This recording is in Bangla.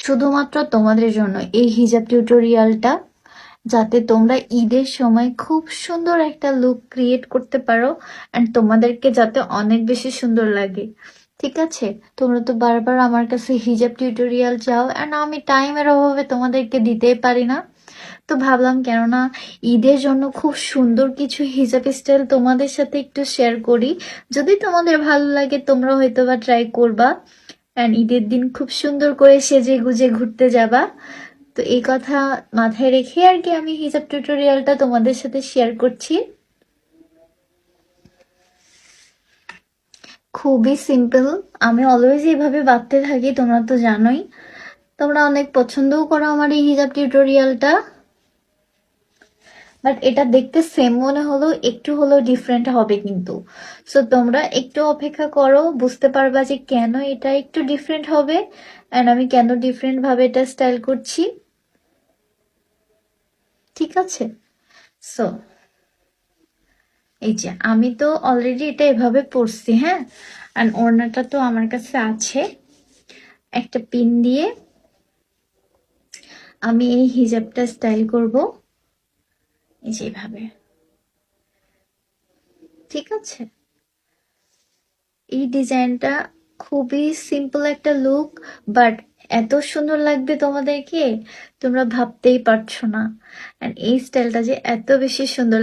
শুধুমাত্র তোমাদের জন্য এই হিজাব টিউটোরিয়ালটা, যাতে তোমরা ঈদের সময় খুব সুন্দর একটা লুক ক্রিয়েট করতে পারো অ্যান্ড তোমাদেরকে যাতে অনেক বেশি সুন্দর লাগে। ঠিক আছে, তোমরা তো বারবার আমার কাছে হিজাব টিউটোরিয়াল চাও অ্যান্ড আমি টাইমের অভাবে তোমাদেরকে দিতেই পারি না। তো ভাবলাম কেননা ঈদের জন্য খুব সুন্দর কিছু হিজাব স্টাইল তোমাদের সাথে একটু শেয়ার করি। যদি তোমাদের ভালো লাগে তোমরা হয়তো বা ট্রাই করবা অ্যান্ড ঈদের দিন খুব সুন্দর করে সেজে গুজে ঘুরতে যাবা। তো এই কথা মাথায় রেখে আর কি আমি হিজাব টিউটোরিয়ালটা তোমাদের সাথে শেয়ার করছি। খুবই সিম্পল, আমি অলওয়েজ এইভাবে বাঁধতে থাকি, তোমরা তো জানোই। তোমরা অনেক পছন্দও করো আমার এই হিজাব টিউটোরিয়ালটা, বাট এটা দেখতে সেম মনে হলো একটু হলেও ডিফারেন্ট হবে কিন্তু। সো তোমরা একটু অপেক্ষা করো, বুঝতে পারবা যে কেন এটা একটু ডিফারেন্ট হবে অ্যান্ড আমি কেন ডিফারেন্ট ভাবে এটা স্টাইল করছি। ঠিক আছে, সো এই যে আমি তো অলরেডি এটা এভাবে পরছি, হ্যাঁ, আর ওড়নাটা তো আমার কাছে আছে। একটা পিন দিয়ে আমি এই হিজাবটা স্টাইল করব এই যেভাবে। ঠিক আছে, এই ডিজাইনটা খুবই সিম্পল একটা লুক, বাট এত সুন্দর লাগবে তোমাদেরকে তোমরা ভাবতেই পারছো না। আর এই স্টাইলটা যে এত বেশি সুন্দর